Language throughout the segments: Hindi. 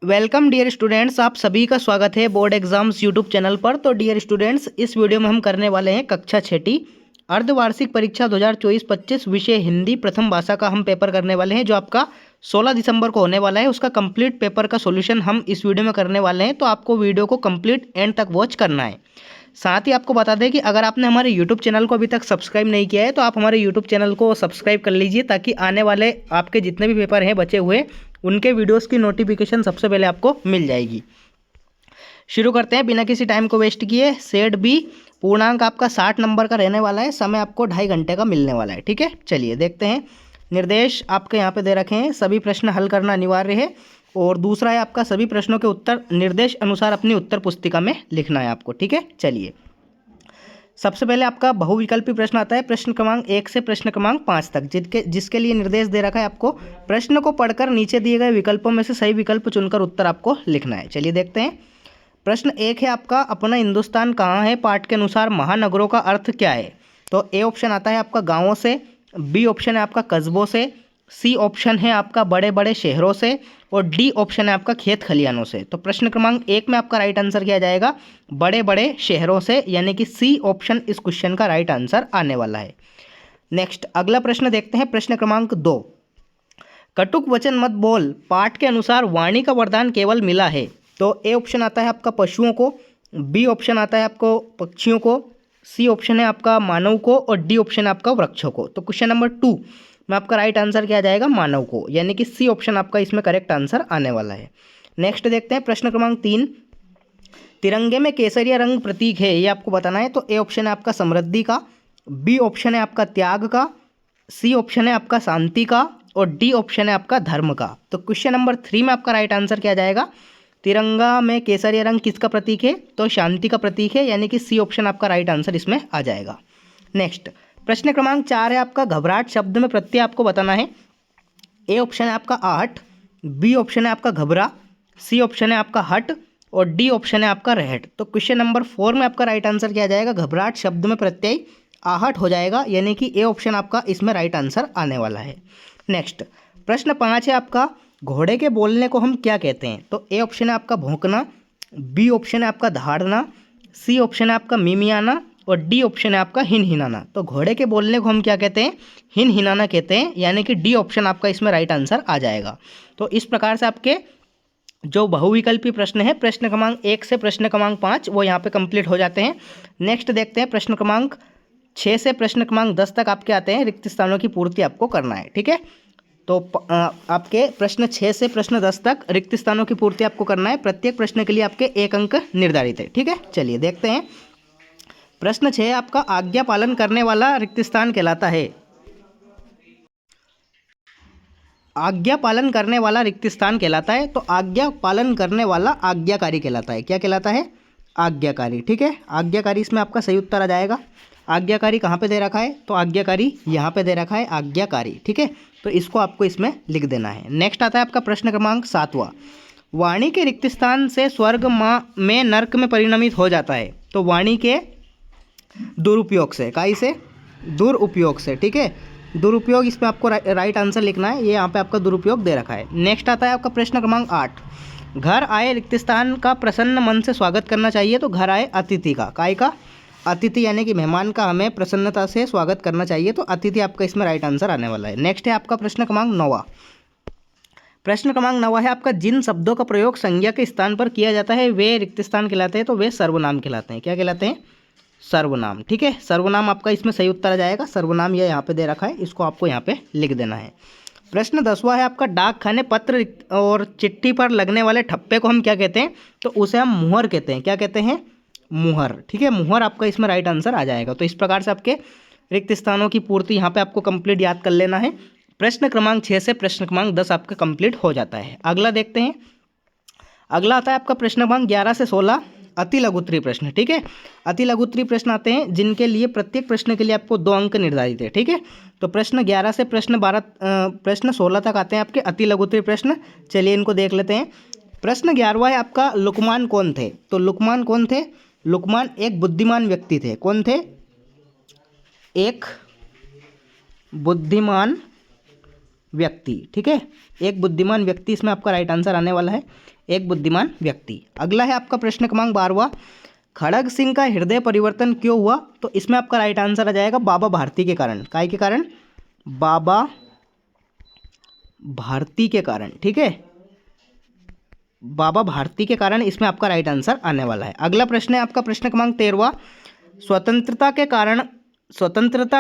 वेलकम डियर स्टूडेंट्स, आप सभी का स्वागत है बोर्ड एग्जाम्स यूट्यूब चैनल पर। तो डियर स्टूडेंट्स, इस वीडियो में हम करने वाले हैं कक्षा छठी अर्धवार्षिक परीक्षा 2024-25 विषय हिंदी प्रथम भाषा का हम पेपर करने वाले हैं, जो आपका 16 दिसंबर को होने वाला है। उसका कंप्लीट पेपर का सॉल्यूशन हम इस वीडियो में करने वाले हैं, तो आपको वीडियो को कंप्लीट एंड तक वॉच करना है। साथ ही आपको बता दें कि अगर आपने हमारे यूट्यूब चैनल को अभी तक सब्सक्राइब नहीं किया है तो आप हमारे यूट्यूब चैनल को सब्सक्राइब कर लीजिए, ताकि आने वाले आपके जितने भी पेपर हैं बचे हुए, उनके वीडियोस की नोटिफिकेशन सबसे पहले आपको मिल जाएगी। शुरू करते हैं बिना किसी टाइम को वेस्ट किए। सेट बी पूर्णांक आपका 60 नंबर का रहने वाला है। समय आपको 2.5 घंटे का मिलने वाला है। ठीक है, चलिए देखते हैं। निर्देश आपके यहाँ पे दे रखे हैं, सभी प्रश्न हल करना अनिवार्य है। और दूसरा है आपका सभी प्रश्नों के उत्तर निर्देश अनुसार अपनी उत्तर पुस्तिका में लिखना है आपको। ठीक है, चलिए सबसे पहले आपका बहुविकल्पी प्रश्न आता है, प्रश्न क्रमांक 1 से प्रश्न क्रमांक 5 तक, जिसके लिए निर्देश दे रखा है आपको प्रश्न को पढ़कर नीचे दिए गए विकल्पों में से सही विकल्प चुनकर उत्तर आपको लिखना है। चलिए देखते हैं। प्रश्न 1 है आपका, अपना हिंदुस्तान कहाँ है? पाठ के अनुसार महानगरों का अर्थ क्या है? तो ए ऑप्शन आता है आपका गाँवों से, बी ऑप्शन है आपका कस्बों से, सी ऑप्शन है आपका बड़े बड़े शहरों से, और डी ऑप्शन है आपका खेत खलिहानों से। तो प्रश्न क्रमांक 1 में आपका राइट आंसर किया जाएगा बड़े बड़े शहरों से, यानी कि सी ऑप्शन इस क्वेश्चन का राइट आंसर आने वाला है। नेक्स्ट अगला प्रश्न देखते हैं, प्रश्न क्रमांक 2, कटुक वचन मत बोल, पाठ के अनुसार वाणी का वरदान केवल मिला है। तो ए ऑप्शन आता है आपका पशुओं को, बी ऑप्शन आता है आपको पक्षियों को, सी ऑप्शन है आपका मानव को, और डी ऑप्शन है आपका वृक्षों को। तो क्वेश्चन नंबर 2 में आपका राइट आंसर क्या जाएगा? मानव को, यानी कि सी ऑप्शन आपका इसमें करेक्ट आंसर आने वाला है। नेक्स्ट देखते हैं प्रश्न क्रमांक 3, तिरंगे में केसरिया रंग प्रतीक है, ये आपको बताना है। तो ए ऑप्शन है आपका समृद्धि का, बी ऑप्शन है आपका त्याग का, सी ऑप्शन है आपका शांति का, और डी ऑप्शन है आपका धर्म का। तो क्वेश्चन नंबर 3 में आपका राइट आंसर क्या जाएगा? तिरंगा में केसरिया रंग किसका प्रतीक है? तो शांति का प्रतीक है, यानी कि सी ऑप्शन आपका राइट आंसर इसमें आ जाएगा। नेक्स्ट प्रश्न क्रमांक 4 है आपका, घबराहट शब्द में प्रत्यय आपको बताना है। ए ऑप्शन है आपका आहट, बी ऑप्शन है आपका घबरा, सी ऑप्शन है आपका हट, और डी ऑप्शन है आपका रहट। तो क्वेश्चन नंबर 4 में आपका राइट आंसर क्या जाएगा? घबराहट शब्द में प्रत्यय आहट हो जाएगा, यानी कि ए ऑप्शन आपका इसमें राइट आंसर आने वाला है। नेक्स्ट प्रश्न 5 है आपका, घोड़े के बोलने को हम क्या कहते हैं? तो ए ऑप्शन है आपका भौंकना, बी ऑप्शन है आपका दहाड़ना, सी ऑप्शन है आपका मिमियाना, और डी ऑप्शन है आपका हिनहिनाना। तो घोड़े के बोलने को हम क्या कहते हैं? हिनहिनाना कहते हैं, यानी कि डी ऑप्शन आपका इसमें राइट आंसर आ जाएगा। तो इस प्रकार से आपके जो बहुविकल्पी प्रश्न है प्रश्न क्रमांक 1 से प्रश्न क्रमांक 5 वो यहाँ पे कंप्लीट हो जाते हैं। नेक्स्ट देखते हैं, प्रश्न क्रमांक 6 से प्रश्न क्रमांक 10 तक आपके आते हैं, रिक्त स्थानों की पूर्ति आपको करना है। ठीक है, तो आपके प्रश्न 6 से प्रश्न 10 तक रिक्त स्थानों की पूर्ति आपको करना है। प्रत्येक प्रश्न के लिए आपके 1 अंक निर्धारित है। ठीक है, चलिए देखते हैं। प्रश्न 6 आपका, आज्ञा पालन करने वाला रिक्त स्थान कहलाता है। आज्ञा पालन करने वाला रिक्त स्थान कहलाता है। तो आज्ञा पालन करने वाला आज्ञाकारी कहलाता है। क्या कहलाता है? आज्ञाकारी। ठीक है, आज्ञाकारी इसमें आपका सही उत्तर आ जाएगा। आज्ञाकारी कहाँ पे दे रखा है? तो आज्ञाकारी यहाँ पे दे रखा है, आज्ञाकारी। ठीक है, तो इसको आपको इसमें लिख देना है। नेक्स्ट आता है आपका प्रश्न क्रमांक 7वां, वाणी के रिक्त स्थान से स्वर्ग में नर्क में परिणमित हो जाता है। तो वाणी के दुरुपयोग से, काई से? दुरुपयोग से। ठीक है, दुरुपयोग इसमें आपको राइट आंसर लिखना है, ये यहाँ पे आपका दुरुपयोग दे रखा है। नेक्स्ट आता है आपका प्रश्न क्रमांक 8, घर आए रिक्त स्थान का प्रसन्न मन से स्वागत करना चाहिए। तो घर आए अतिथि का, काय का? अतिथि, यानी कि मेहमान का हमें प्रसन्नता से स्वागत करना चाहिए। तो अतिथि आपका इसमें राइट आंसर आने वाला है। नेक्स्ट है आपका प्रश्न क्रमांक 9वां। प्रश्न क्रमांक 9वां है आपका, जिन शब्दों का प्रयोग संज्ञा के स्थान पर किया जाता है वे रिक्त स्थान कहलाते हैं। तो वे सर्वनाम कहलाते हैं। क्या कहलाते हैं? सर्वनाम। ठीक है, सर्वनाम आपका इसमें सही उत्तर आ जाएगा। सर्वनाम यह यहाँ पे दे रखा है, इसको आपको यहाँ पे लिख देना है। प्रश्न 10वां है आपका, डाक खाने पत्र और चिट्ठी पर लगने वाले ठप्पे को हम क्या कहते हैं? तो उसे हम मुहर कहते हैं। क्या कहते हैं? मुहर। ठीक है, मुहर आपका इसमें राइट आंसर आ जाएगा। तो इस प्रकार से आपके रिक्त स्थानों की पूर्ति यहाँ पे आपको कंप्लीट याद कर लेना है। प्रश्न क्रमांक 6 से प्रश्न क्रमांक 10 आपका कंप्लीट हो जाता है। अगला देखते हैं। अगला आता है आपका प्रश्न क्रमांक 11 से 16 अति लघुत्तरीय प्रश्न। ठीक है, अति लघुत्तरीय प्रश्न आते हैं जिनके लिए प्रत्येक प्रश्न के लिए आपको 2 अंक निर्धारित है। ठीक है, तो प्रश्न 11 से प्रश्न 16 तक आते हैं आपके अति लघुत्तरीय प्रश्न। चलिए इनको देख लेते हैं। प्रश्न 11वां है आपका, लुकमान कौन थे? तो लुकमान कौन थे? लुकमान एक बुद्धिमान व्यक्ति थे। कौन थे? एक बुद्धिमान व्यक्ति। ठीक है, एक बुद्धिमान व्यक्ति इसमें आपका राइट आंसर आने वाला है, एक बुद्धिमान व्यक्ति। अगला है आपका प्रश्न क्रमांक 12वां, खड़ग सिंह का हृदय परिवर्तन क्यों हुआ? तो इसमें आपका राइट आंसर आ जाएगा बाबा भारती के कारण। काय के कारण? बाबा भारती के कारण। ठीक है, बाबा भारती के कारण इसमें आपका राइट आंसर आने वाला है। अगला प्रश्न है आपका प्रश्न क्रमांक 13वां, स्वतंत्रता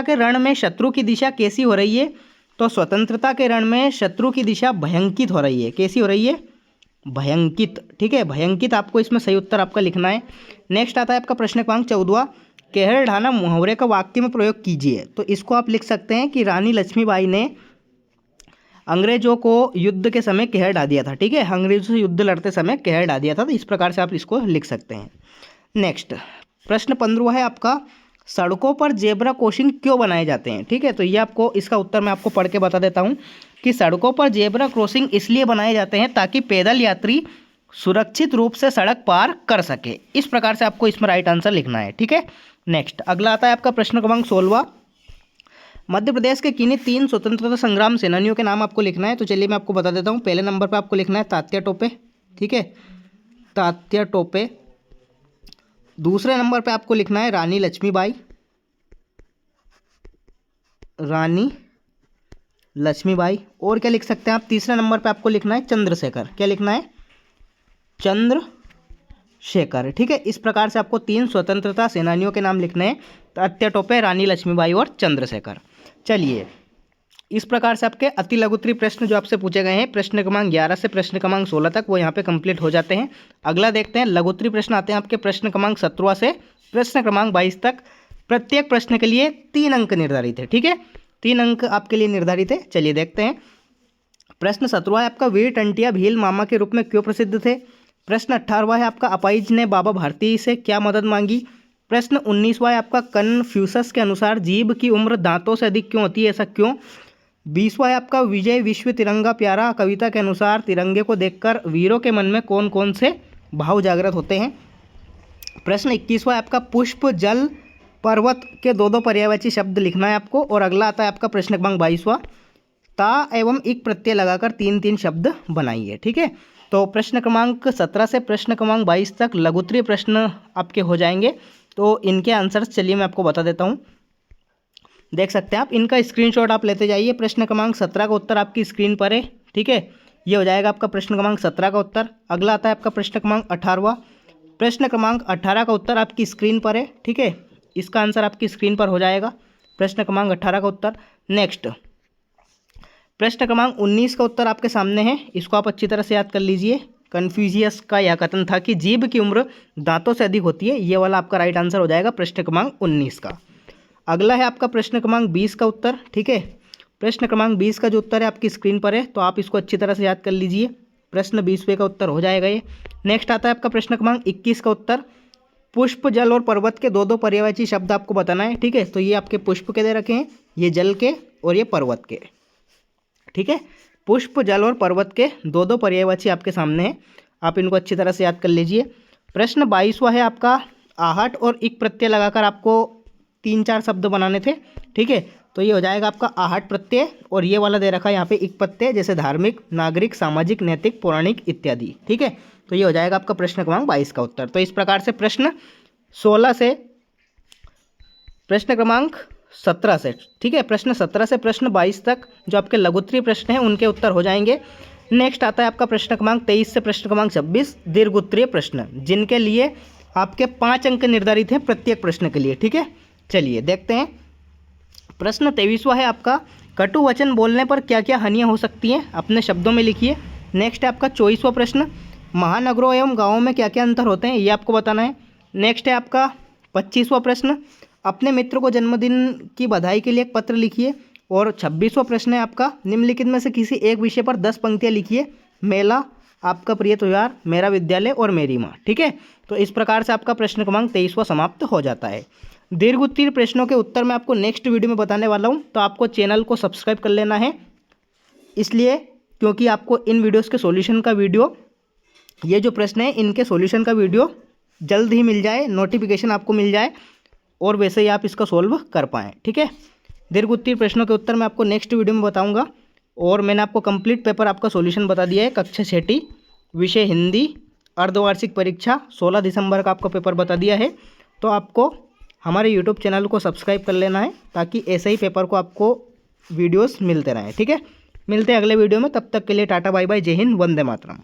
के रण में शत्रु की दिशा कैसी हो रही है? तो स्वतंत्रता के रण में शत्रु की दिशा भयंकित हो रही है। कैसी हो रही है? भयंकित। ठीक है, भयंकित आपको इसमें सही उत्तर आपका लिखना है। नेक्स्ट आता है आपका प्रश्न क्रमांक 14वां, कहर ढाना मुहावरे का वाक्य में प्रयोग कीजिए। तो इसको आप लिख सकते हैं कि रानी लक्ष्मीबाई ने अंग्रेजों को युद्ध के समय कहर ढा दिया था। ठीक है, अंग्रेजों से युद्ध लड़ते समय कहर ढा दिया था। तो इस प्रकार से आप इसको लिख सकते हैं। नेक्स्ट प्रश्न 15वां है आपका, सड़कों पर जेब्रा क्रॉसिंग क्यों बनाए जाते हैं? ठीक है, तो ये आपको इसका उत्तर मैं आपको पढ़ के बता देता हूँ कि सड़कों पर जेब्रा क्रॉसिंग इसलिए बनाए जाते हैं ताकि पैदल यात्री सुरक्षित रूप से सड़क पार कर सके। इस प्रकार से आपको इसमें राइट आंसर लिखना है। ठीक है, नेक्स्ट अगला आता है आपका प्रश्न क्रमांक 16वां, मध्य प्रदेश के किन्हीं 3 स्वतंत्रता संग्राम सेनानियों के नाम आपको लिखना है। तो चलिए मैं आपको बता देता हूँ। पहले नंबर पर आपको लिखना है तात्या टोपे। ठीक है, तात्या टोपे। दूसरे नंबर पे आपको लिखना है रानी लक्ष्मीबाई, रानी लक्ष्मीबाई। और क्या लिख सकते हैं आप? तीसरे नंबर पे आपको लिखना है चंद्रशेखर। क्या लिखना है? चंद्रशेखर। ठीक है, इस प्रकार से आपको 3 स्वतंत्रता सेनानियों के नाम लिखने हैं, तात्या टोपे, रानी लक्ष्मीबाई और चंद्रशेखर। चलिए, इस प्रकार से आपके अति लघुत्तरीय प्रश्न जो आपसे पूछे गए हैं प्रश्न क्रमांक 11 से प्रश्न क्रमांक 16 तक वो यहाँ पे कंप्लीट हो जाते हैं। अगला देखते हैं लघुत्तरीय प्रश्न आते हैं आपके प्रश्न क्रमांक 17 से प्रश्न क्रमांक 22 तक। प्रत्येक प्रश्न के लिए 3 अंक निर्धारित है। ठीक है, 3 अंक आपके लिए निर्धारित है। चलिए देखते हैं। प्रश्न 17 है आपका, वीर टंटिया भील मामा के रूप में क्यों प्रसिद्ध थे? प्रश्न 18वां है आपका, अपाइज ने बाबा भारती से क्या मदद मांगी? प्रश्न 19वां है आपका, कन्फ्यूशस के अनुसार जीभ की उम्र दांतों से अधिक क्यों होती है, ऐसा क्यों? 20वां है आपका, विजय विश्व तिरंगा प्यारा कविता के अनुसार तिरंगे को देखकर वीरों के मन में कौन कौन से भाव जागृत होते हैं? प्रश्न 21वां है आपका, पुष्प जल पर्वत के 2 पर्यायवाची शब्द लिखना है आपको। और अगला आता है आपका प्रश्न क्रमांक 22वां, ता एवं इक प्रत्यय लगाकर 3-3 शब्द बनाइए। ठीक है, तो प्रश्न क्रमांक 17 से प्रश्न क्रमांक 22 तक लघुत्तरीय प्रश्न आपके हो जाएंगे। तो इनके आंसर्स चलिए मैं आपको बता देता हूँ। देख सकते हैं आप, इनका स्क्रीनशॉट आप लेते जाइए। प्रश्न क्रमांक 17 का उत्तर आपकी स्क्रीन पर है। ठीक है, ये हो जाएगा आपका प्रश्न क्रमांक 17 का उत्तर। अगला आता है आपका प्रश्न क्रमांक 18वां। प्रश्न क्रमांक 18 का उत्तर आपकी स्क्रीन पर है। ठीक है, इसका आंसर आपकी स्क्रीन पर हो जाएगा, प्रश्न क्रमांक 18 का उत्तर। नेक्स्ट प्रश्न क्रमांक 19 का उत्तर आपके सामने है, इसको आप अच्छी तरह से याद कर लीजिए। कन्फ्यूशियस का यह कथन था कि जीभ की उम्र दांतों से अधिक होती है, ये वाला आपका राइट आंसर हो जाएगा प्रश्न क्रमांक 19 का। अगला है आपका प्रश्न क्रमांक 20 का उत्तर। ठीक है, प्रश्न क्रमांक 20 का जो उत्तर है आपकी स्क्रीन पर है, तो आप इसको अच्छी तरह से याद कर लीजिए। प्रश्न 20वें का उत्तर हो जाएगा ये। नेक्स्ट आता है आपका प्रश्न क्रमांक 21 का उत्तर, पुष्प जल और पर्वत के 2-2 पर्यायवाची शब्द आपको बताना है। ठीक है, तो ये आपके पुष्प के दे रखे हैं, ये जल के और ये पर्वत के। ठीक है, पुष्प जल और पर्वत के 2-2 पर्यायवाची आपके सामने हैं, आप इनको अच्छी तरह से याद कर लीजिए। प्रश्न 22वां है आपका, आहट और इक प्रत्यय लगाकर आपको 3-4 शब्द बनाने थे। ठीक है, तो ये हो जाएगा आपका आहट प्रत्यय, और ये वाला दे रखा है यहाँ पे इक प्रत्यय, जैसे धार्मिक, नागरिक, सामाजिक, नैतिक, पौराणिक इत्यादि। ठीक है, तो ये हो जाएगा आपका प्रश्न क्रमांक 22 का उत्तर। तो इस प्रकार से प्रश्न 16 से प्रश्न क्रमांक 17 से, ठीक है, प्रश्न 17 से प्रश्न 22 तक जो आपके लघुत्तरीय प्रश्न हैं उनके उत्तर हो जाएंगे। नेक्स्ट आता है आपका प्रश्न क्रमांक 23 से प्रश्न क्रमांक 26 दीर्घोत्तरीय प्रश्न, जिनके लिए आपके 5 अंक निर्धारित हैं प्रत्येक प्रश्न के लिए। ठीक है, चलिए देखते हैं। प्रश्न 23वां है आपका, कटु वचन बोलने पर क्या क्या हानियाँ हो सकती हैं, अपने शब्दों में लिखिए। नेक्स्ट है आपका 24वां प्रश्न, महानगरों एवं गाँवों में क्या क्या अंतर होते हैं, ये आपको बताना है। नेक्स्ट है आपका 25वां प्रश्न, अपने मित्र को जन्मदिन की बधाई के लिए एक पत्र लिखिए। और 26वां प्रश्न है आपका, निम्नलिखित में से किसी एक विषय पर 10 पंक्तियाँ लिखिए, मेला, आपका प्रिय त्यौहार, मेरा विद्यालय और मेरी माँ। ठीक है, तो इस प्रकार से आपका प्रश्न क्रमांक 23वां समाप्त हो जाता है। दीर्घोत्तरीय प्रश्नों के उत्तर मैं आपको नेक्स्ट वीडियो में बताने वाला हूँ, तो आपको चैनल को सब्सक्राइब कर लेना है, इसलिए क्योंकि आपको इन वीडियोस के सॉल्यूशन का वीडियो, ये जो प्रश्न है इनके सॉल्यूशन का वीडियो जल्द ही मिल जाए, नोटिफिकेशन आपको मिल जाए, और वैसे ही आप इसका सॉल्व कर पाएँ। ठीक है, दीर्घोत्तरीय प्रश्नों के उत्तर मैं आपको नेक्स्ट वीडियो में बताऊँगा। और मैंने आपको कंप्लीट पेपर आपका सॉल्यूशन बता दिया है। कक्षा छठी विषय हिंदी अर्धवार्षिक परीक्षा 16 दिसंबर का आपका पेपर बता दिया है। तो आपको हमारे यूट्यूब चैनल को सब्सक्राइब कर लेना है ताकि ऐसे ही पेपर को आपको वीडियोस मिलते रहें। ठीक है, मिलते हैं अगले वीडियो में, तब तक के लिए टाटा बाय बाय, जय हिंद, वंदे मातरम।